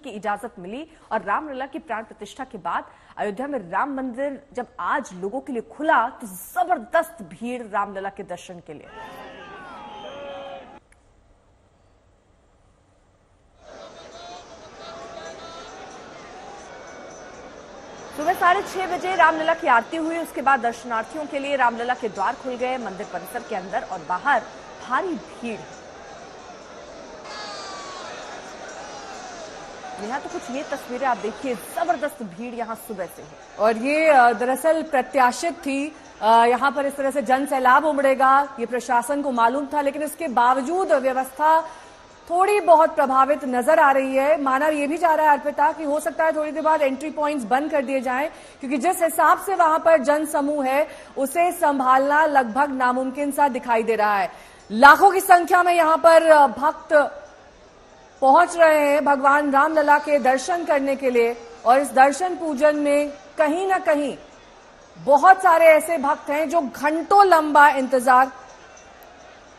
की इजाजत मिली और रामलला की प्राण प्रतिष्ठा के बाद अयोध्या में राम मंदिर जब आज लोगों के लिए खुला तो जबरदस्त भीड़ रामलला के दर्शन के लिए। सुबह 6:30 बजे रामलला की आरती हुई। उसके बाद दर्शनार्थियों के लिए रामलला के द्वार खुल गए। मंदिर परिसर के अंदर और बाहर भारी भीड़। यहाँ तो कुछ ये तस्वीरें आप देखिए, जबरदस्त भीड़ यहाँ सुबह से है और ये दरअसल प्रत्याशित थी। यहाँ पर इस तरह से जन सैलाब उमड़ेगा ये प्रशासन को मालूम था, लेकिन इसके बावजूद व्यवस्था थोड़ी बहुत प्रभावित नजर आ रही है। माना ये भी जा रहा है अर्पिता कि हो सकता है थोड़ी देर बाद एंट्री पॉइंट्स बंद कर दिए जाएं, क्योंकि जिस हिसाब से वहां पर जन समूह है उसे संभालना लगभग नामुमकिन सा दिखाई दे रहा है। लाखों की संख्या में यहाँ पर भक्त पहुंच रहे हैं भगवान रामलला के दर्शन करने के लिए और इस दर्शन पूजन में कहीं ना कहीं बहुत सारे ऐसे भक्त हैं जो घंटों लंबा इंतजार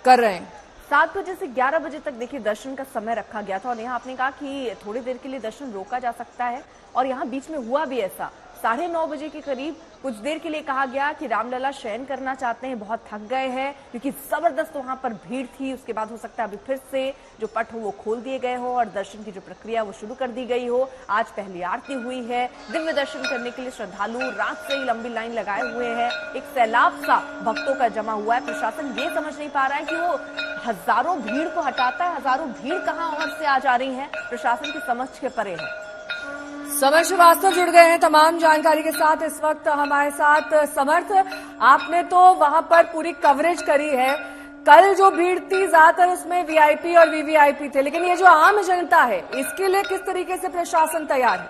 कर रहे हैं। 7 बजे से 11 बजे तक देखिए दर्शन का समय रखा गया था और यहाँ आपने कहा कि थोड़ी देर के लिए दर्शन रोका जा सकता है और यहाँ बीच में हुआ भी ऐसा। 9:30 बजे के करीब कुछ देर के लिए कहा गया कि रामलला शयन करना चाहते हैं, बहुत थक गए हैं, क्योंकि जबरदस्त वहां पर भीड़ थी। उसके बाद हो सकता है अभी फिर से जो पट हो वो खोल दिए गए हो और दर्शन की जो प्रक्रिया वो शुरू कर दी गई हो। आज पहली आरती हुई है। दिव्य दर्शन करने के लिए श्रद्धालु रात से ही लंबी लाइन लगाए हुए हैं। एक सैलाब सा भक्तों का जमा हुआ है। प्रशासन ये समझ नहीं पा रहा है कि वो हजारों भीड़ को हटाता है, हजारों भीड़ कहाँ और से आ जा रही है, प्रशासन की समझ के परे है। समर श्रीवास्तव जुड़ गए हैं तमाम जानकारी के साथ इस वक्त हमारे साथ। समर्थ, आपने तो वहां पर पूरी कवरेज करी है। कल जो भीड़ थी ज्यादातर उसमें वीआईपी और वीवीआईपी थे, लेकिन ये जो आम जनता है इसके लिए किस तरीके से प्रशासन तैयार है?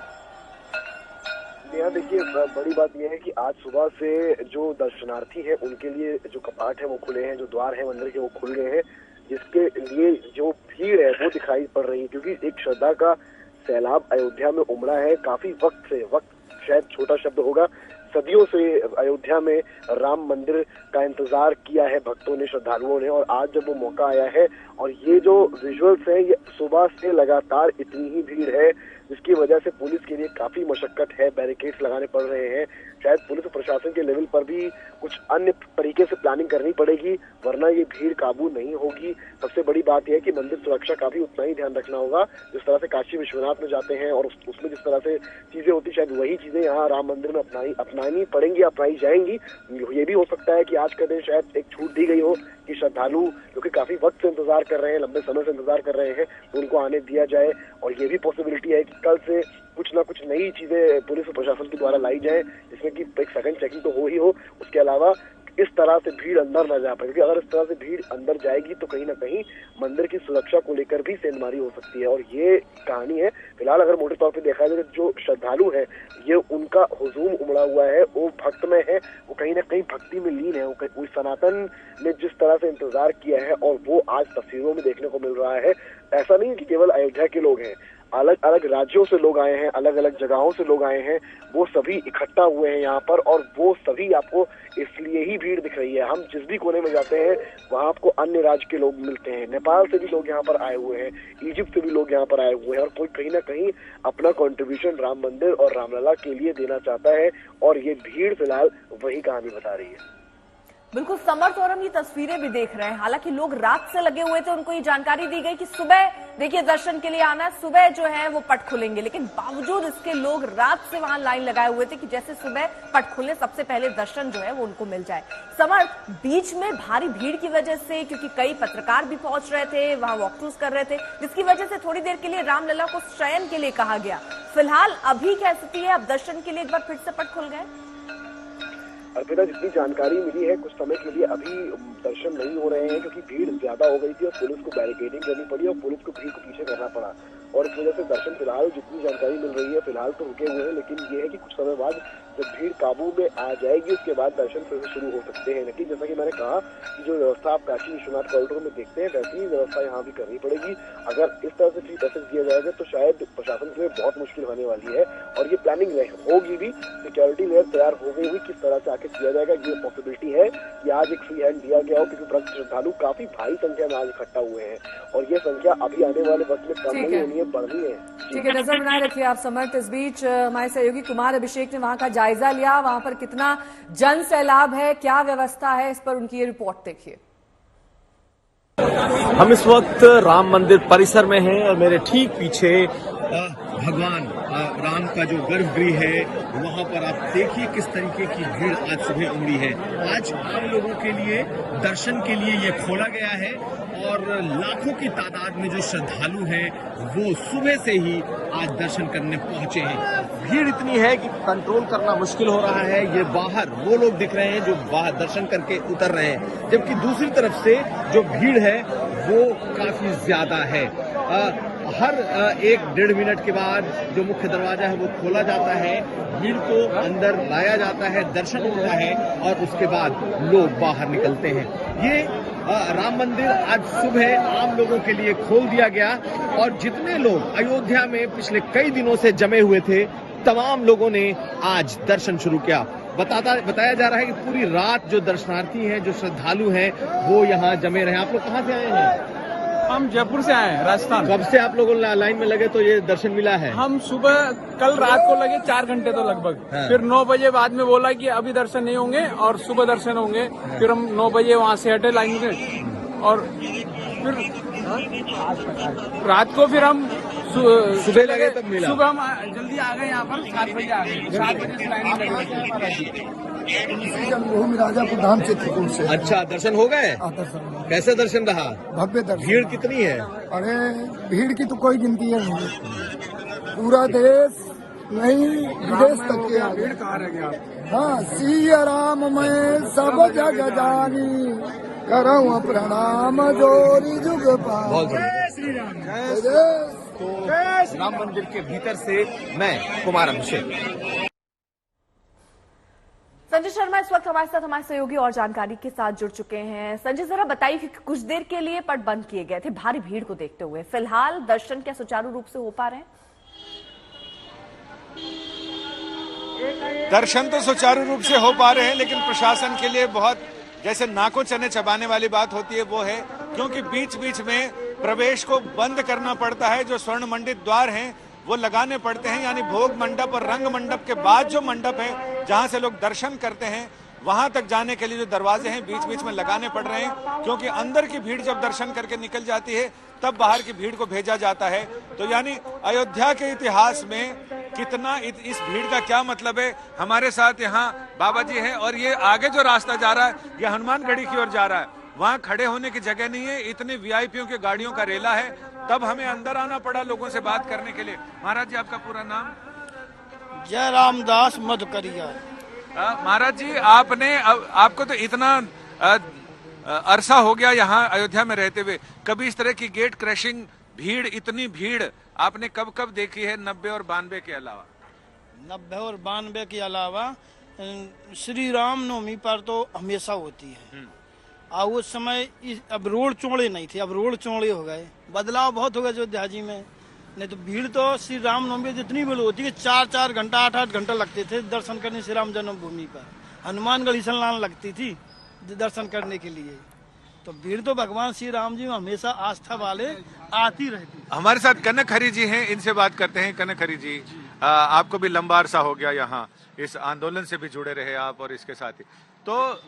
यहाँ देखिए, बड़ी बात यह है कि आज सुबह से जो दर्शनार्थी हैं उनके लिए जो कपाट है वो खुले हैं, जो द्वार है मंदिर के वो खुल गए हैं, जिसके लिए जो भीड़ है वो दिखाई पड़ रही है, क्योंकि एक श्रद्धा का सैलाब अयोध्या में उमड़ा है काफी वक्त से। वक्त शायद छोटा शब्द होगा, सदियों से अयोध्या में राम मंदिर का इंतजार किया है भक्तों ने, श्रद्धालुओं ने, और आज जब वो मौका आया है और ये जो विजुअल्स हैं ये सुबह से लगातार इतनी ही भीड़ है जिसकी वजह से पुलिस के लिए काफी मशक्कत है, बैरिकेड्स लगाने पड़ रहे हैं। शायद पुलिस प्रशासन के लेवल पर भी कुछ अन्य तरीके से प्लानिंग करनी पड़ेगी, वरना ये भीड़ काबू नहीं होगी। सबसे बड़ी बात यह है कि मंदिर सुरक्षा का भी उतना ही ध्यान रखना होगा। जिस तरह से काशी विश्वनाथ में जाते हैं और उसमें जिस तरह से चीजें होती, शायद वही चीजें यहाँ राम मंदिर में अपनानी पड़ेंगी, अपनाई जाएंगी। ये भी हो सकता है कि आज का दिन शायद एक छूट दी गई हो कि श्रद्धालु जो कि काफी वक्त से इंतजार कर रहे हैं, लंबे समय से इंतजार कर रहे हैं, तो उनको आने दिया जाए। और ये भी पॉसिबिलिटी है कि कल से कुछ ना कुछ नई चीजें पुलिस और प्रशासन के द्वारा लाई जाए, जिसमें कि एक सेकंड चेकिंग तो हो ही हो, उसके अलावा इस तरह से भीड़ अंदर न जा पाए, क्योंकि अगर इस तरह से भीड़ अंदर जाएगी तो कहीं ना कहीं मंदिर की सुरक्षा को लेकर भी सेंधमारी हो सकती है। और ये कहानी है। फिलहाल अगर मोटे तौर पे देखा जाए तो जो श्रद्धालु है ये उनका हुजूम उमड़ा हुआ है, वो भक्त में है, वो कहीं ना कहीं भक्ति में लीन है। वो सनातन ने जिस तरह से इंतजार किया है और वो आज तस्वीरों में देखने को मिल रहा है। ऐसा नहीं कि केवल अयोध्या के लोग हैं, अलग अलग राज्यों से लोग आए हैं, अलग अलग जगहों से लोग आए हैं, वो सभी इकट्ठा हुए हैं यहाँ पर, और वो सभी आपको इसलिए ही भीड़ दिख रही है। हम जिस भी कोने में जाते हैं वहाँ आपको अन्य राज्य के लोग मिलते हैं, नेपाल से भी लोग यहाँ पर आए हुए हैं, इजिप्ट से भी लोग यहाँ पर आए हुए हैं, और कोई कहीं ना कहीं अपना कंट्रीब्यूशन राम मंदिर और रामलला के लिए देना चाहता है, और ये भीड़ फिलहाल वही कहानी बता रही है। बिल्कुल समर्थ, और हम ये तस्वीरें भी देख रहे हैं। हालांकि लोग रात से लगे हुए थे, उनको ये जानकारी दी गई कि सुबह देखिए दर्शन के लिए आना, सुबह जो है वो पट खुलेंगे, लेकिन बावजूद इसके लोग रात से वहां लाइन लगाए हुए थे कि जैसे सुबह पट खुले सबसे पहले दर्शन जो है वो उनको मिल जाए। समर्थ, बीच में भारी भीड़ की वजह से, क्योंकि कई पत्रकार भी पहुंच रहे थे, वहां वॉकथ्रूज कर रहे थे, जिसकी वजह से थोड़ी देर के लिए रामलला को शयन के लिए कहा गया। फिलहाल अभी क्या स्थिति है? अब दर्शन के लिए एक बार फिर से पट खुल गए? अर्पिता, जितनी जानकारी मिली है कुछ समय के लिए अभी दर्शन नहीं हो रहे हैं, क्योंकि भीड़ ज्यादा हो गई थी और पुलिस को बैरिकेडिंग करनी पड़ी और पुलिस को भीड़ को पीछे करना पड़ा, और इस वजह से दर्शन फिलहाल जितनी जानकारी मिल रही है फिलहाल तो रुके हुए हैं। लेकिन ये है कि कुछ समय बाद जब भीड़ काबू में आ जाएगी उसके बाद दर्शन फिर से शुरू हो सकते हैं। लेकिन जैसा कि मैंने कहा कि जो व्यवस्था आप काशी विश्वनाथ कॉरिडोर में देखते हैं वैसी ही व्यवस्था यहाँ भी करनी पड़ेगी। अगर इस तरह से फ्री पैसेज दिया जाएगा तो शायद प्रशासन के लिए बहुत मुश्किल होने वाली है, और ये प्लानिंग होगी भी, सिक्योरिटी लेयर तैयार हो गई हुई, किस तरह से आके किया जाएगा ये पॉसिबिलिटी है कि आज एक फ्री हैंड दिया गया हो, क्योंकि श्रद्धालु काफी भारी संख्या में आज इकट्ठा हुए हैं और ये संख्या अभी आने वाले वक्त में कम नहीं होनी बढ़नी है। ठीक है, नजर बनाए रखिए आप समर्थ। इस बीच हमारे सहयोगी कुमार अभिषेक ने वहां का जायजा लिया, वहां पर कितना जन सैलाब है, क्या व्यवस्था है, इस पर उनकी ये रिपोर्ट देखिए। हम इस वक्त राम मंदिर परिसर में हैं और मेरे ठीक पीछे भगवान राम का जो गर्भगृह है वहां पर आप देखिए किस तरीके की भीड़ आज सुबह उमड़ी है। आज आम लोगों के लिए दर्शन के लिए ये खोला गया है और लाखों की तादाद में जो श्रद्धालु हैं वो सुबह से ही आज दर्शन करने पहुंचे हैं। भीड़ इतनी है कि कंट्रोल करना मुश्किल हो रहा है। ये बाहर वो लोग दिख रहे हैं जो बाहर दर्शन करके उतर रहे हैं, जबकि दूसरी तरफ से जो भीड़ है वो काफी ज्यादा है। हर 1-1.5 मिनट के बाद जो मुख्य दरवाजा है वो खोला जाता है, भीड़ को अंदर लाया जाता है, दर्शन होता है और उसके बाद लोग बाहर निकलते हैं। ये राम मंदिर आज सुबह आम लोगों के लिए खोल दिया गया और जितने लोग अयोध्या में पिछले कई दिनों से जमे हुए थे तमाम लोगों ने आज दर्शन शुरू किया। बताया जा रहा है कि पूरी रात जो दर्शनार्थी हैं, जो श्रद्धालु हैं, वो यहाँ जमे रहे। आप लोग कहाँ से आए हैं? हम जयपुर से आए हैं, राजस्थान। कब से आप लोग लाइन में लगे तो ये दर्शन मिला है? हम सुबह कल रात को लगे 4 घंटे तो लगभग। हाँ। फिर 9 बजे बाद में बोला कि अभी दर्शन नहीं होंगे और सुबह दर्शन होंगे। फिर हम 9 बजे वहाँ से हटे लाइन में और फिर रात को फिर हम सुबह लगे तब मिला। सुबह हम जल्दी आ गए, यहाँ पर 7 बजे आ गए। 7 बजे से लाइन में लगे। जन्मभूमि राजापुर धाम चित्रकूट से। अच्छा, दर्शन हो गए? दर्शन कैसे दर्शन रहा? भव्य दर्शन। भीड़ कितनी है? अरे भीड़ की तो कोई गिनती है नहीं, पूरा देश नहीं विदेश तक के भीड़ कहाँ रह गया? हाँ, सिया राम मैं सब जग जानी, करऊँ प्रणाम जोरी जुग पार। बहुत तो राम मंदिर के भीतर से मैं कुमार अभिषेक। संजय शर्मा इस वक्त हमारे साथ हमारे सहयोगी और जानकारी के साथ जुड़ चुके हैं। संजय, जरा बताइए कि कुछ देर के लिए पट बंद किए गए थे भारी भीड़ को देखते हुए, फिलहाल दर्शन क्या सुचारू रूप से हो पा रहे हैं? दर्शन तो सुचारू रूप से हो पा रहे हैं, लेकिन प्रशासन के लिए बहुत जैसे नाको चने चबाने वाली बात होती है वो है, क्योंकि बीच बीच में प्रवेश को बंद करना पड़ता है। जो स्वर्ण मंडित द्वार हैं वो लगाने पड़ते हैं, यानी भोग मंडप और रंग मंडप के बाद जो मंडप है जहां से लोग दर्शन करते हैं वहां तक जाने के लिए जो दरवाजे हैं बीच बीच में लगाने पड़ रहे हैं, क्योंकि अंदर की भीड़ जब दर्शन करके निकल जाती है तब बाहर की भीड़ को भेजा जाता है। तो यानी अयोध्या के इतिहास में कितना इस भीड़ का क्या मतलब है। हमारे साथ यहाँ बाबा जी हैं और ये आगे जो रास्ता जा रहा है ये हनुमानगढ़ी की ओर जा रहा है, वहां खड़े होने की जगह नहीं है, इतने वीआईपीओ की गाड़ियों का रेला है, तब हमें अंदर आना पड़ा लोगों से बात करने के लिए। महाराज जी, आपका पूरा नाम? जय रामदास मधुकरिया। महाराज जी, आपको तो इतना अरसा हो गया यहाँ अयोध्या में रहते हुए, कभी इस तरह की गेट क्रैशिंग भीड़, इतनी भीड़ आपने कब कब देखी है 90 और 92 के अलावा? 90 और 92 के अलावा श्री राम नवमी पर तो हमेशा होती है। और उस समय अब रोड चौड़े नहीं थे, अब रोड चौड़े हो गए, बदलाव बहुत हो गया अयोध्या जी में। नहीं तो भीड़ तो श्री राम नवमी जितनी भीड़ होती है 4-4 घंटा 8-8 घंटा लगते थे दर्शन करने श्री राम जन्मभूमि पर। हनुमानगढ़ी स्नान लगती थी दर्शन करने के लिए। तो भीड़ तो भगवान श्री राम जी में हमेशा आस्था वाले आती रहती। हमारे साथ कनक हरी जी हैं, इनसे बात करते हैं। कनक हरी जी, आपको भी लंबा अरसा हो गया यहाँ, इस आंदोलन से भी जुड़े रहे आप और इसके साथ ही, तो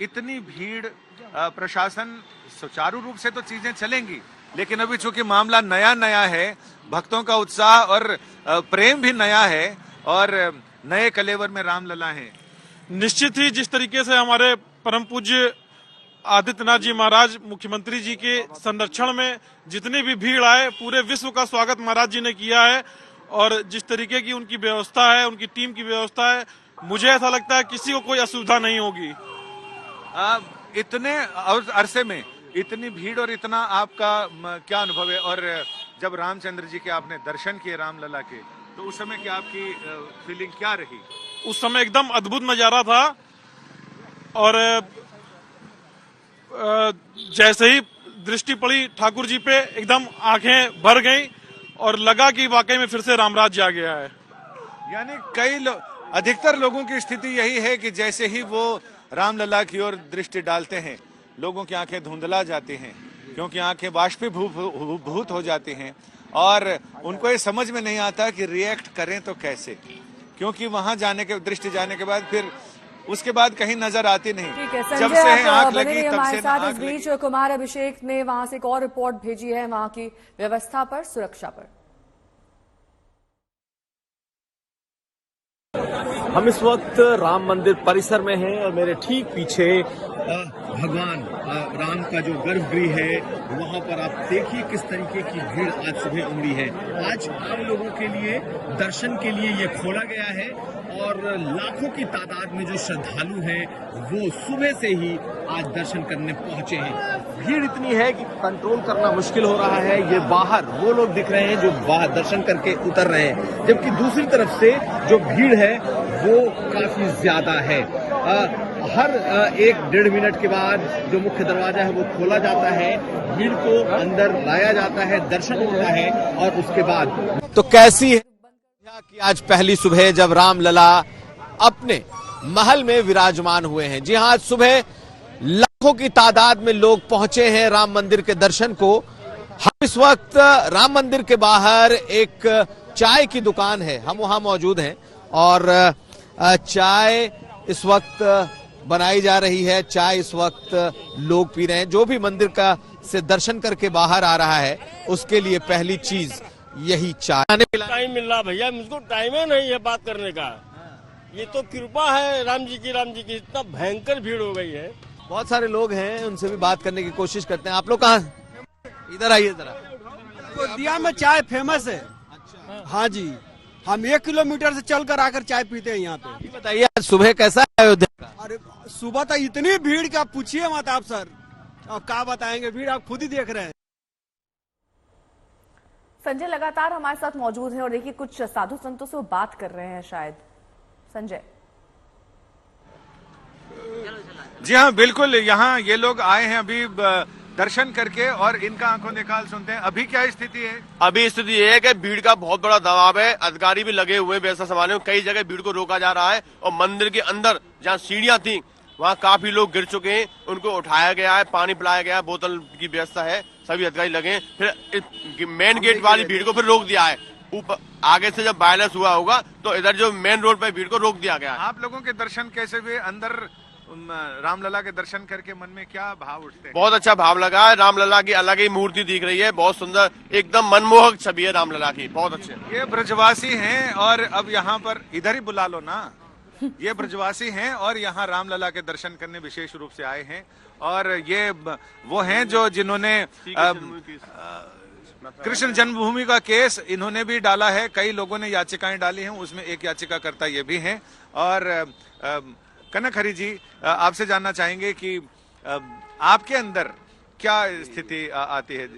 इतनी भीड़, प्रशासन सुचारू रूप से तो चीजें चलेंगी, लेकिन अभी चूंकि मामला नया है, भक्तों का उत्साह और प्रेम भी नया है और नए कलेवर में रामलला है। निश्चित ही जिस तरीके से हमारे परम पूज्य आदित्यनाथ जी महाराज मुख्यमंत्री जी के संरक्षण में जितनी भी भीड़ आए, पूरे विश्व का स्वागत महाराज जी ने किया है। और जिस तरीके की उनकी व्यवस्था है, उनकी टीम की व्यवस्था है, मुझे ऐसा लगता है किसी को कोई असुविधा नहीं होगी। इतने अरसे में इतनी भीड़ और इतना आपका क्या अनुभव है? और जब रामचंद्र जी के आपने दर्शन किए रामलला के, तो उस समय क्या आपकी फीलिंग क्या रही? उस समय एकदम अद्भुत नजारा था और जैसे ही दृष्टि पड़ी ठाकुर जी पे एकदम आंखें भर गईं और लगा कि वाकई में फिर से रामराज्य आ गया है। यानी अधिकतर लोगों की स्थिति यही है कि जैसे ही वो रामलला की ओर दृष्टि डालते हैं लोगों की आंखें धुंधला जाती हैं, क्योंकि आंखें बाष्पीभूत हो जाती हैं और उनको ये समझ में नहीं आता कि रिएक्ट करें तो कैसे, क्योंकि वहां दृष्टि जाने के बाद फिर उसके बाद कहीं नजर आती नहीं। ठीक है जब संजय, से आप आग बने लगी रहिए तब हमारे से साथ। इस आग लगी। बीच कुमार अभिषेक ने वहां से एक और रिपोर्ट भेजी है वहां की व्यवस्था पर, सुरक्षा पर। हम इस वक्त राम मंदिर परिसर में हैं और मेरे ठीक पीछे भगवान राम का जो गर्भगृह है वहां पर आप देखिए किस तरीके की भीड़ आज सुबह उमड़ी है। आज आम लोगों के लिए दर्शन के लिए ये खोला गया है और लाखों की तादाद में जो श्रद्धालु हैं वो सुबह से ही आज दर्शन करने पहुंचे हैं। भीड़ इतनी है कि कंट्रोल करना मुश्किल हो रहा है। ये बाहर वो लोग दिख रहे हैं जो बाहर दर्शन करके उतर रहे हैं, जबकि दूसरी तरफ से जो भीड़ है वो काफी ज्यादा है। हर 1-1.5 मिनट के बाद जो मुख्य दरवाजा है वो खोला जाता है, भीड़ को अंदर लाया जाता है, दर्शन होता है और उसके बाद तो कैसी है कि आज पहली सुबह जब रामलला अपने महल में विराजमान हुए हैं। जी हां, आज सुबह लाखों की तादाद में लोग पहुंचे हैं राम मंदिर के दर्शन को। हम इस वक्त राम मंदिर के बाहर एक चाय की दुकान है, हम वहां मौजूद हैं और चाय इस वक्त बनाई जा रही है। चाय इस वक्त लोग पी रहे हैं। जो भी मंदिर का से दर्शन करके बाहर आ रहा है उसके लिए पहली चीज यही चाय। टाइम मिल रहा भैया, मुझको टाइम ही नहीं है बात करने का। ये तो कृपा है राम जी की, इतना भयंकर भीड़ हो गई है। बहुत सारे लोग हैं, उनसे भी बात करने की कोशिश करते हैं। आप लोग कहाँ? इधर आइए जरा। दिया में चाय फेमस है। हाँ जी, हम 1 किलोमीटर से चलकर आकर चाय पीते हैं यहाँ पे। बताइए आज सुबह कैसा है अयोध्या का? अरे सुबह तो इतनी भीड़ का पूछिए मत आप सर, और क्या बताएंगे, भीड़ आप खुद ही देख रहे हैं। संजय लगातार हमारे साथ मौजूद हैं और देखिए कुछ साधु संतों से वो बात कर रहे हैं शायद। संजय जी हाँ, बिल्कुल, यहाँ ये लोग आए हैं अभी दर्शन करके और इनका आंखों निकाल सुनते हैं। अभी क्या स्थिति है? अभी स्थिति ये है कि भीड़ का बहुत बड़ा दबाव है, अधिकारी भी लगे हुए व्यवस्था संभालने में। कई जगह भीड़ को रोका जा रहा है और मंदिर के अंदर जहाँ सीढ़ियां थी वहाँ काफी लोग गिर चुके हैं, उनको उठाया गया है, पानी पिलाया गया है, बोतल की व्यवस्था है, सभी अधिकारी लगे हैं। फिर मेन गेट वाली भीड़ को फिर रोक दिया है। ऊपर आगे से जब वायलेंस हुआ होगा तो इधर जो मेन रोड पे भीड़ को रोक दिया गया है। आप लोगों के दर्शन कैसे हुए? अंदर रामलला के दर्शन करके मन में क्या भाव उठते हैं? बहुत अच्छा भाव लगा है। रामलला की अलग ही मूर्ति दिख रही है, बहुत सुंदर, एकदम मनमोहक छवि है रामलला की, बहुत अच्छे। ये ब्रजवासी हैं और अब यहाँ पर इधर ही बुला लो ना। ये ब्रजवासी हैं और यहाँ रामलला के दर्शन करने विशेष रूप से आए हैं और ये वो हैं जो जिन्होंने कृष्ण जन्मभूमि का केस इन्होंने भी डाला है। कई लोगों ने याचिकाएं डाली हैं, उसमें एक याचिकाकर्ता ये भी हैं। और कनक हरि जी, आपसे जानना चाहेंगे कि आपके अंदर क्या स्थिति आती है?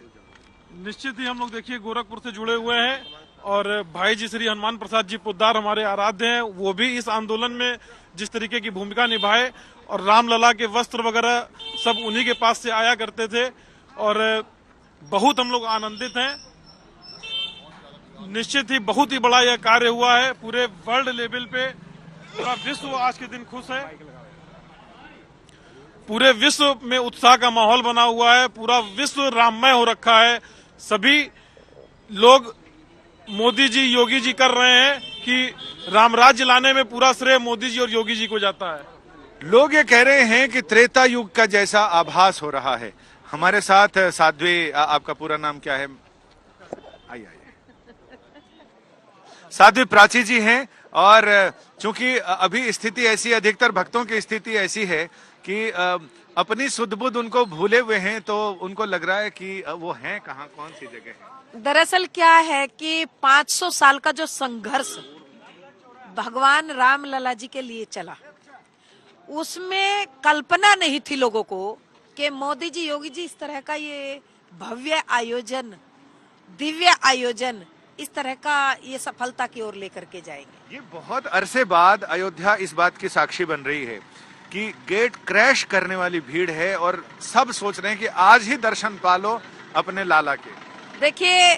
निश्चित ही हम लोग देखिए गोरखपुर से जुड़े हुए हैं और भाई जी श्री हनुमान प्रसाद जी पोद्दार हमारे आराध्य हैं। वो भी इस आंदोलन में जिस तरीके की भूमिका निभाए और रामलला के वस्त्र वगैरह सब उन्हीं के पास से आया करते थे और बहुत हम लोग आनंदित हैं। निश्चित ही बहुत ही बड़ा यह कार्य हुआ है। पूरे वर्ल्ड लेवल पे पूरा विश्व आज के दिन खुश है। पूरे विश्व में उत्साह का माहौल बना हुआ है। पूरा विश्व राममय हो रखा है। सभी लोग मोदी जी, योगी जी कर रहे हैं कि रामराज्य लाने में पूरा श्रेय मोदी जी और योगी जी को जाता है। लोग ये कह रहे हैं कि त्रेता युग का जैसा आभास हो रहा है। हमारे साथ साध्वी, आपका पूरा नाम क्या है? आइए। साध्वी प्राची जी हैं और चूंकि अभी स्थिति ऐसी, अधिकतर भक्तों की स्थिति ऐसी है कि अपनी सुध बुध उनको भूले हुए हैं, तो उनको लग रहा है कि वो हैं कहाँ, कौन सी जगह है। दरअसल क्या है कि 500 साल का जो संघर्ष भगवान रामलला जी के लिए चला, उसमें कल्पना नहीं थी लोगों को कि मोदी जी, योगी जी इस तरह का ये भव्य आयोजन, दिव्य आयोजन, इस तरह का ये सफलता की ओर लेकर के जाएंगे। ये बहुत अरसे बाद अयोध्या इस बात की साक्षी बन रही है कि गेट क्रैश करने वाली भीड़ है और सब सोच रहे हैं कि आज ही दर्शन पालो अपने लाला के। देखिए,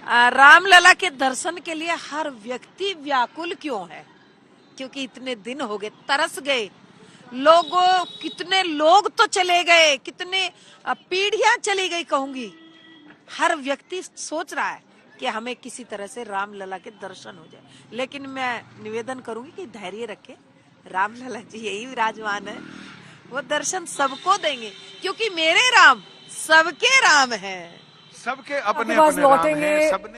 रामलला के दर्शन के लिए हर व्यक्ति व्याकुल क्यों है? क्योंकि इतने दिन हो गए, तरस गए लोगों, कितने लोग तो चले गए, कितने पीढ़ियां चली गई कहूंगी। हर व्यक्ति सोच रहा है कि हमें किसी तरह से रामलला के दर्शन हो जाए। लेकिन मैं निवेदन करूंगी कि धैर्य रखें, रामलला जी यही विराजमान है, वो दर्शन सबको देंगे, क्योंकि मेरे राम सबके राम है। सबके अपने आपके पास अपने राम लौटेंगे। हैं, सबने